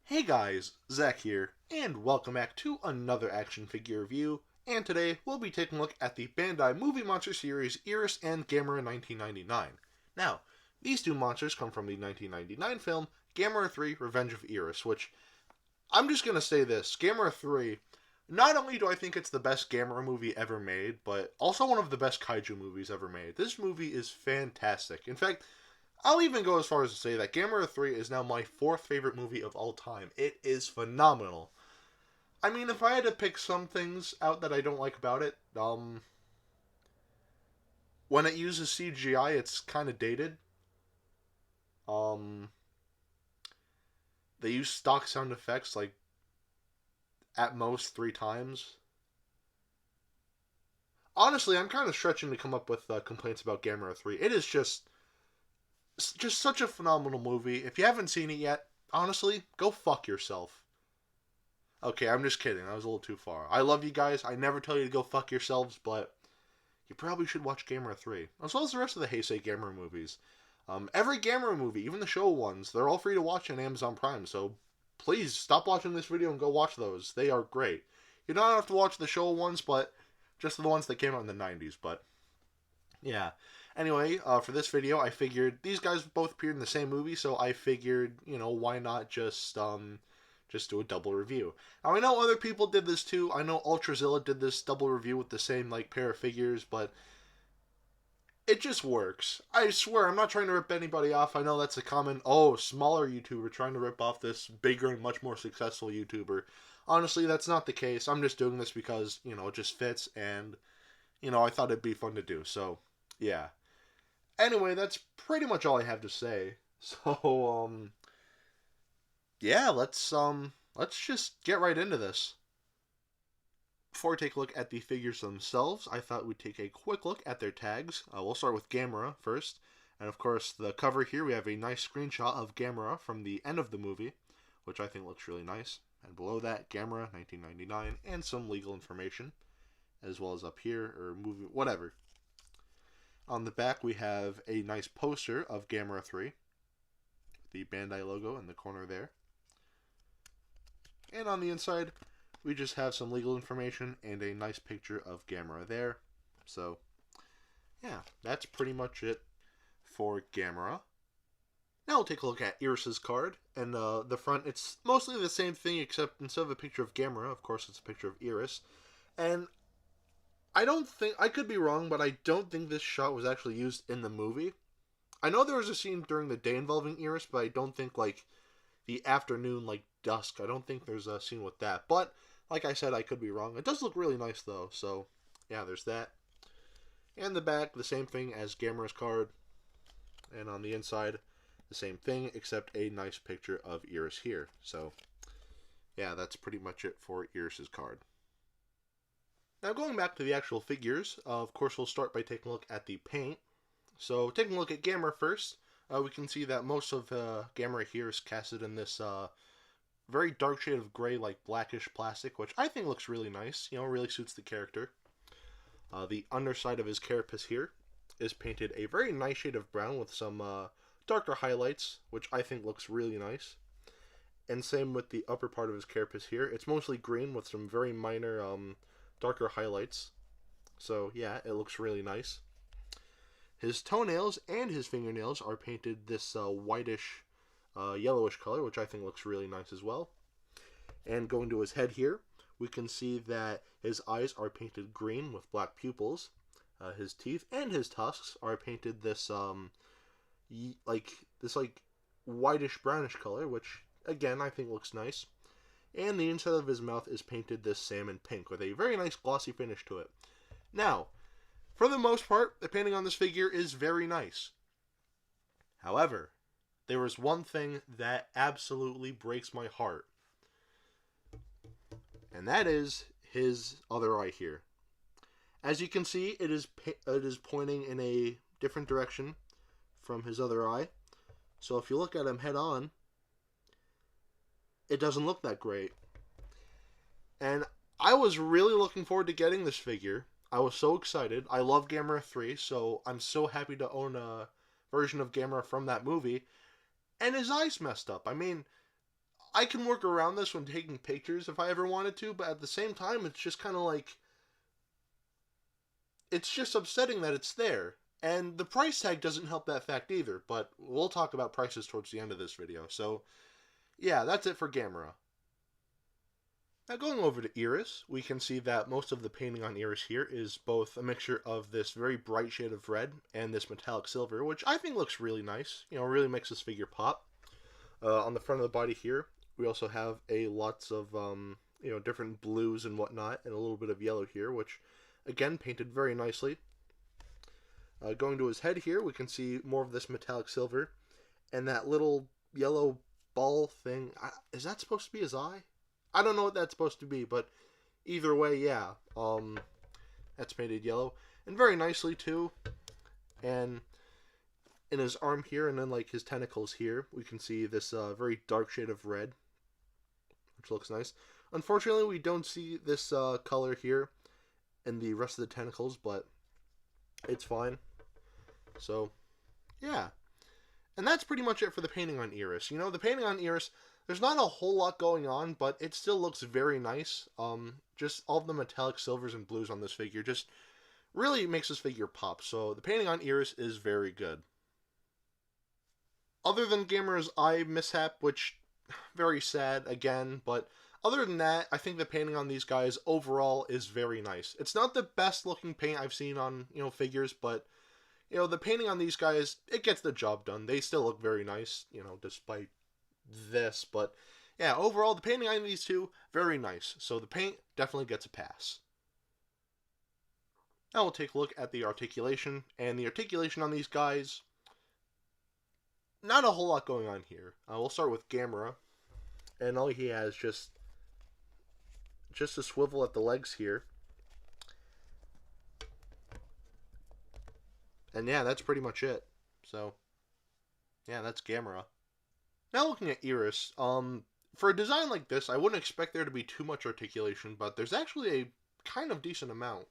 Hey guys, Zack here, and welcome back to another action figure review, and today we'll be taking a look at the Bandai Movie Monster Series Iris and Gamera 1999. Now, these two monsters come from the 1999 film Gamera 3 Revenge of Iris, which, I'm just gonna say this, Gamera 3, not only do I think it's the best Gamera movie ever made, but also one of the best kaiju movies ever made. This movie is fantastic. In fact, I'll even go as far as to say that Gamera 3 is now my fourth favorite movie of all time. It is phenomenal. I mean, if I had to pick some things out that I don't like about it, when it uses CGI, it's kind of dated. Um, they use stock sound effects like at most 3 times. Honestly, I'm kind of stretching to come up with complaints about Gamera 3. It is just such a phenomenal movie. If you haven't seen it yet, honestly, go fuck yourself. Okay, I'm just kidding. That was a little too far. I love you guys. I never tell you to go fuck yourselves, but you probably should watch Gamera 3, as well as the rest of the Heisei Gamera movies. Every Gamera movie, even the show ones, they're all free to watch on Amazon Prime, so please stop watching this video and go watch those. They are great. You don't have to watch the show ones, but just the ones that came out in the 90s, but yeah. Anyway, for this video, I figured these guys both appeared in the same movie, so I figured, why not just do a double review. Now, I know other people did this too. I know Ultrazilla did this double review with the same, pair of figures, but it just works. I swear, I'm not trying to rip anybody off. I know that's a common, smaller YouTuber trying to rip off this bigger and much more successful YouTuber. Honestly, that's not the case. I'm just doing this because, it just fits, and, I thought it'd be fun to do, so, yeah. Anyway, that's pretty much all I have to say. So, yeah, let's just get right into this. Before we take a look at the figures themselves, I thought we'd take a quick look at their tags. We'll start with Gamera first, and of course the cover here we have a nice screenshot of Gamera from the end of the movie, which I think looks really nice. And below that, Gamera 1999 and some legal information, as well as up here or movie whatever. On the back we have a nice poster of Gamera 3, the Bandai logo in the corner there. And on the inside, we just have some legal information and a nice picture of Gamera there. So, yeah, that's pretty much it for Gamera. Now we'll take a look at Iris's card. And the front, it's mostly the same thing, except instead of a picture of Gamera, of course, it's a picture of Iris. And I don't think, I could be wrong, but I don't think this shot was actually used in the movie. I know there was a scene during the day involving Iris, but I don't think, the afternoon, dusk. I don't think there's a scene with that. But, like I said, I could be wrong. It does look really nice, though. So, yeah, there's that. And the back, the same thing as Gamera's card. And on the inside, the same thing, except a nice picture of Iris here. So, yeah, that's pretty much it for Iris's card. Now, going back to the actual figures, of course, we'll start by taking a look at the paint. So, taking a look at Gamera first, we can see that most of Gamera here is casted in this very dark shade of gray, blackish plastic, which I think looks really nice. Really suits the character. The underside of his carapace here is painted a very nice shade of brown with some darker highlights, which I think looks really nice. And same with the upper part of his carapace here. It's mostly green with some very minor darker highlights. So yeah, it looks really nice. His toenails and his fingernails are painted this whitish, yellowish color, which I think looks really nice as well. And going to his head here, we can see that his eyes are painted green with black pupils. His teeth and his tusks are painted this whitish brownish color, which again I think looks nice. And the inside of his mouth is painted this salmon pink with a very nice glossy finish to it. Now, for the most part, the painting on this figure is very nice. However, there is one thing that absolutely breaks my heart. And that is his other eye here. As you can see, it is pointing in a different direction from his other eye. So if you look at him head on, it doesn't look that great. And I was really looking forward to getting this figure. I was so excited. I love Gamera 3, so I'm so happy to own a version of Gamera from that movie. And his eyes messed up. I mean, I can work around this when taking pictures if I ever wanted to, but at the same time, it's just kind of like, it's just upsetting that it's there. And the price tag doesn't help that fact either, but we'll talk about prices towards the end of this video. So, yeah, that's it for Gamera. Now going over to Iris, we can see that most of the painting on Iris here is both a mixture of this very bright shade of red and this metallic silver, which I think looks really nice. You know, really makes this figure pop. On the front of the body here, we also have lots of different blues and whatnot, and a little bit of yellow here, which again painted very nicely. Going to his head here, we can see more of this metallic silver, and that little yellow ball thing. Is that supposed to be his eye? I don't know what that's supposed to be, but either way, yeah. That's painted yellow. And very nicely, too. And in his arm here, and then, like, his tentacles here, we can see this very dark shade of red, which looks nice. Unfortunately, we don't see this color here in the rest of the tentacles, but it's fine. So, yeah. And that's pretty much it for the painting on Iris. You know, the painting on Iris, there's not a whole lot going on, but it still looks very nice. Just all the metallic silvers and blues on this figure just really makes this figure pop. So the painting on Iris is very good. Other than Gamera's eye mishap, which, very sad again, but other than that, I think the painting on these guys overall is very nice. It's not the best looking paint I've seen on, figures, but, the painting on these guys, it gets the job done. They still look very nice, despite this, but yeah, overall the painting on these two, very nice. So the paint definitely gets a pass. Now we'll take a look at the articulation, and the articulation on these guys, not a whole lot going on here. We'll start with Gamera, and all he has just a swivel at the legs here. And yeah, that's pretty much it. So, yeah, that's Gamera. Now looking at Iris, for a design like this, I wouldn't expect there to be too much articulation, but there's actually a kind of decent amount.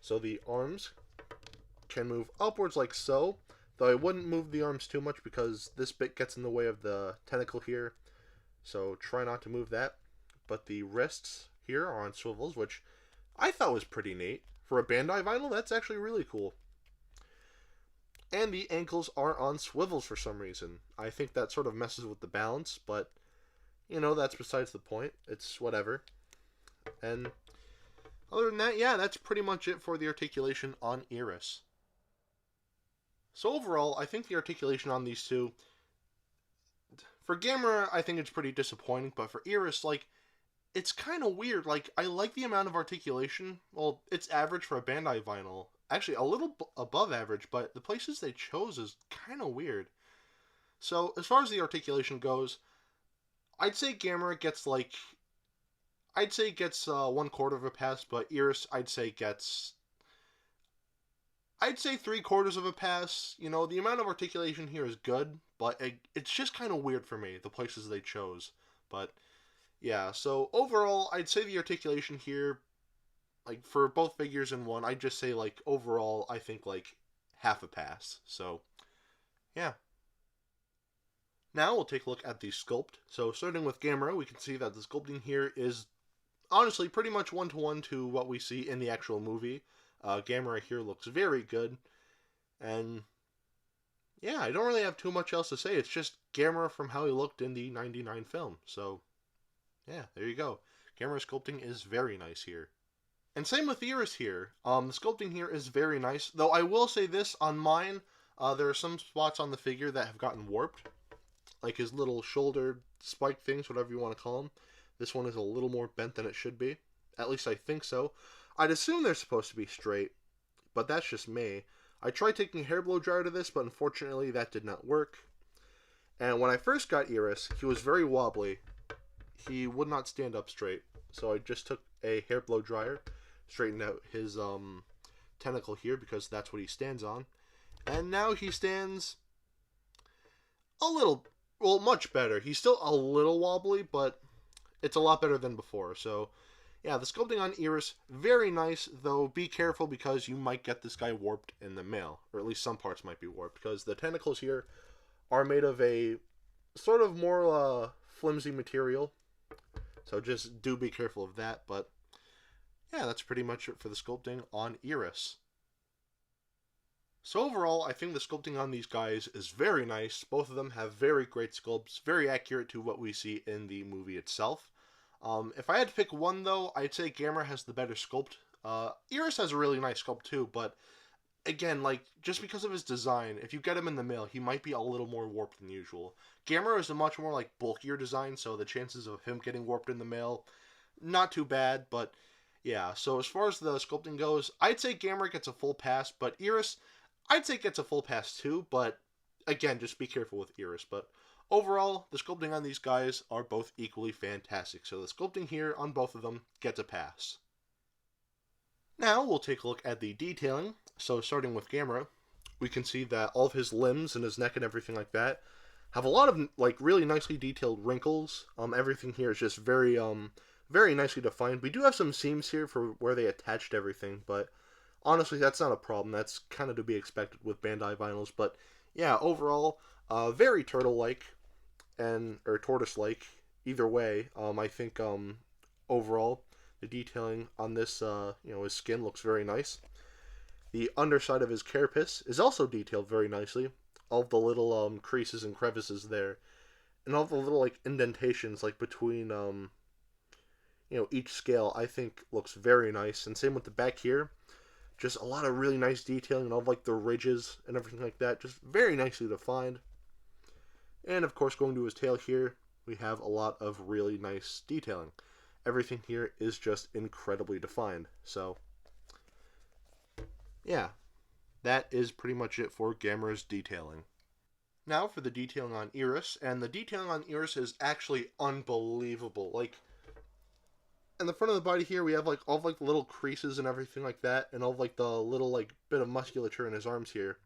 So the arms can move upwards like so, though I wouldn't move the arms too much because this bit gets in the way of the tentacle here, so try not to move that. But the wrists here are on swivels, which I thought was pretty neat. For a Bandai vinyl, that's actually really cool. And the ankles are on swivels for some reason. I think that sort of messes with the balance, but, that's besides the point. It's whatever. And other than that, yeah, that's pretty much it for the articulation on Iris. So overall, I think the articulation on these two, for Gamera, I think it's pretty disappointing, but for Iris, it's kind of weird. I like the amount of articulation. Well, it's average for a Bandai vinyl. Actually, a little above average, but the places they chose is kind of weird. So, as far as the articulation goes, I'd say Gamera gets, 1/4 of a pass, but Iris, I'd say 3/4 of a pass. The amount of articulation here is good, but it's just kind of weird for me, the places they chose. But, yeah, so overall, I'd say the articulation here, for both figures in one, I'd just say, overall, I think, half a pass. So, yeah. Now we'll take a look at the sculpt. So, starting with Gamera, we can see that the sculpting here is, honestly, pretty much one-to-one to what we see in the actual movie. Gamera here looks very good. And, yeah, I don't really have too much else to say. It's just Gamera from how he looked in the '99 film. So, yeah, there you go. Gamera sculpting is very nice here. And same with Iris here. The sculpting here is very nice. Though I will say this, on mine, there are some spots on the figure that have gotten warped. Like his little shoulder spike things, whatever you want to call them. This one is a little more bent than it should be. At least I think so. I'd assume they're supposed to be straight, but that's just me. I tried taking a hair blow dryer to this, but unfortunately that did not work. And when I first got Iris, he was very wobbly. He would not stand up straight. So I just took a hair blow dryer, straightened out his tentacle here because that's what he stands on. And now he stands much better. He's still a little wobbly, but it's a lot better than before. So, yeah, the sculpting on Iris, very nice, though be careful because you might get this guy warped in the mail. Or at least some parts might be warped, because the tentacles here are made of a sort of more flimsy material, so just do be careful of that. But yeah, that's pretty much it for the sculpting on Iris. So overall, I think the sculpting on these guys is very nice. Both of them have very great sculpts, very accurate to what we see in the movie itself. If I had to pick one, though, I'd say Gamera has the better sculpt. Iris has a really nice sculpt, too, but again, like, just because of his design, if you get him in the mail, he might be a little more warped than usual. Gamera is a much more, like, bulkier design, so the chances of him getting warped in the mail, not too bad, but yeah. So as far as the sculpting goes, I'd say Gamera gets a full pass, but Iris, I'd say gets a full pass too, but again, just be careful with Iris. But overall, the sculpting on these guys are both equally fantastic, so the sculpting here on both of them gets a pass. Now we'll take a look at the detailing. So starting with Gamera, we can see that all of his limbs and his neck and everything like that have a lot of like really nicely detailed wrinkles. Everything here is just very very nicely defined. We do have some seams here for where they attached everything, but honestly, that's not a problem. That's kind of to be expected with Bandai vinyls. But yeah, overall, very turtle-like or tortoise-like. Either way, I think overall the detailing on this, his skin looks very nice. The underside of his carapace is also detailed very nicely. All the little creases and crevices there, and all the little like indentations like between each scale, I think looks very nice. And same with the back here. Just a lot of really nice detailing of like the ridges and everything like that. Just very nicely defined. And of course, going to his tail here, we have a lot of really nice detailing. Everything here is just incredibly defined. So, yeah, that is pretty much it for Gamera's detailing. Now for the detailing on Iris, and the detailing on Iris is actually unbelievable. Like, in the front of the body here, we have like all of like the little creases and everything like that, and all of like the little like bit of musculature in his arms here,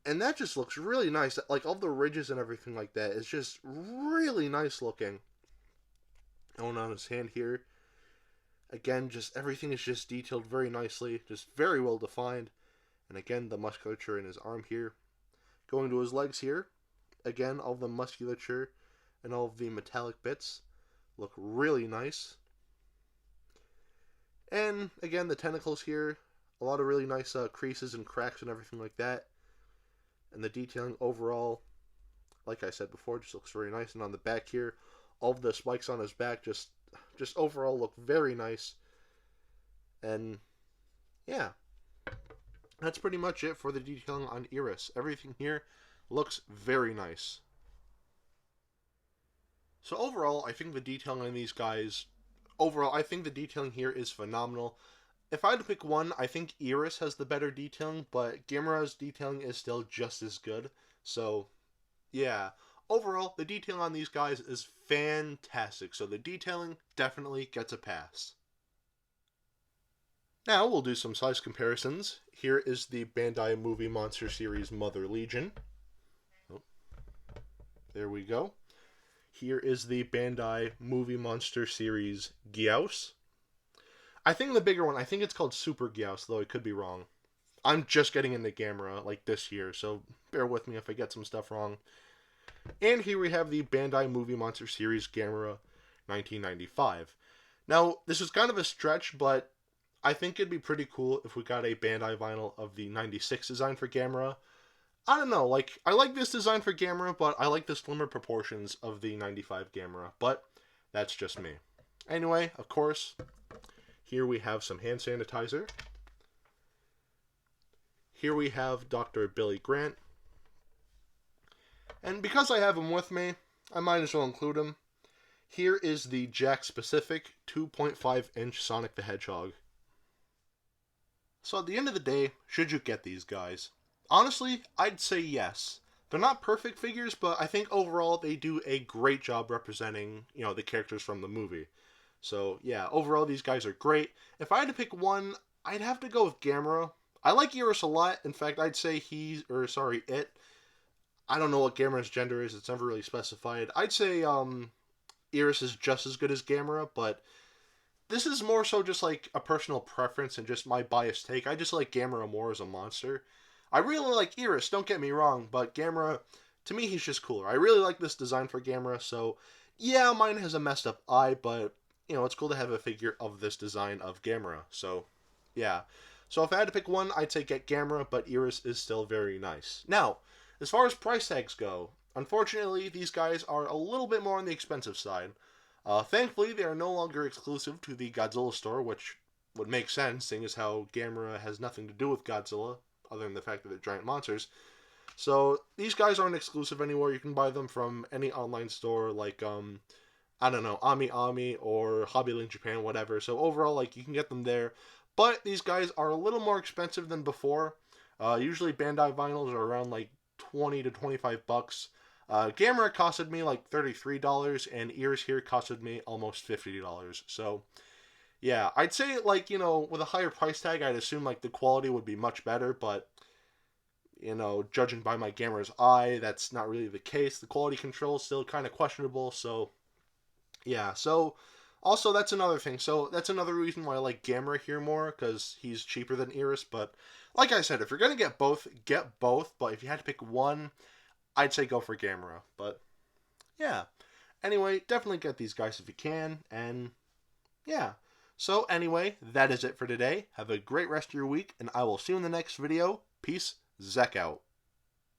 and that just looks really nice. Like all the ridges and everything like that is just really nice looking. And on his hand here, again, just everything is just detailed very nicely, just very well defined. And again, the musculature in his arm here. Going to his legs here, again, all the musculature and all of the metallic bits look really nice. And again, the tentacles here, a lot of really nice creases and cracks and everything like that. And the detailing overall, like I said before, just looks very nice. And on the back here, all of the spikes on his back just overall look very nice. And yeah, that's pretty much it for the detailing on Iris. Everything here looks very nice. So overall, I think the detailing on these guys, I think the detailing here is phenomenal. If I had to pick one, I think Iris has the better detailing, but Gamera's detailing is still just as good. So, yeah. Overall, the detailing on these guys is fantastic, so the detailing definitely gets a pass. Now, we'll do some size comparisons. Here is the Bandai Movie Monster Series Mother Legion. Oh, there we go. Here is the Bandai Movie Monster Series Gyaos. I think the bigger one, I think it's called Super Gyaos, though I could be wrong. I'm just getting into Gamera, like, this year, so bear with me if I get some stuff wrong. And here we have the Bandai Movie Monster Series Gamera 1995. Now, this is kind of a stretch, but I think it'd be pretty cool if we got a Bandai vinyl of the 96 design for Gamera. I don't know, like, I like this design for Gamera, but I like the slimmer proportions of the 95 Gamera, but that's just me. Anyway, of course, here we have some hand sanitizer. Here we have Dr. Billy Grant. And because I have him with me, I might as well include him. Here is the Jack specific 2.5-inch Sonic the Hedgehog. So at the end of the day, should you get these guys? Honestly, I'd say yes. They're not perfect figures, but I think overall they do a great job representing, the characters from the movie. So yeah, overall these guys are great. If I had to pick one, I'd have to go with Gamera. I like Iris a lot. In fact, I'd say it. I don't know what Gamera's gender is. It's never really specified. I'd say Iris is just as good as Gamera, but this is more so just like a personal preference and just my biased take. I just like Gamera more as a monster. I really like Iris, don't get me wrong, but Gamera to me, he's just cooler. I really like this design for Gamera, so yeah, mine has a messed up eye, but, you know, it's cool to have a figure of this design of Gamera, so yeah. So if I had to pick one, I'd say get Gamera, but Iris is still very nice. Now, as far as price tags go, unfortunately, these guys are a little bit more on the expensive side. Thankfully, they are no longer exclusive to the Godzilla store, which would make sense, seeing as how Gamera has nothing to do with Godzilla, other than the fact that they're giant monsters. So these guys aren't exclusive anywhere. You can buy them from any online store, like I don't know, Ami Ami or Hobbylink Japan, whatever. So overall, like, you can get them there. But these guys are a little more expensive than before. Usually Bandai vinyls are around like 20 to 25 bucks. Gamera costed me like $33, and Ears here costed me almost $50. So yeah, I'd say, like, you know, with a higher price tag, I'd assume like the quality would be much better, but, you know, judging by my Gamera's eye, that's not really the case. The quality control is still kind of questionable, so yeah. So also, that's another thing. So that's another reason why I like Gamera here more, because he's cheaper than Iris. But like I said, if you're gonna get both, get both. But if you had to pick one, I'd say go for Gamera. But yeah. Anyway, definitely get these guys if you can. And yeah. So anyway, that is it for today. Have a great rest of your week, and I will see you in the next video. Peace. Zack out.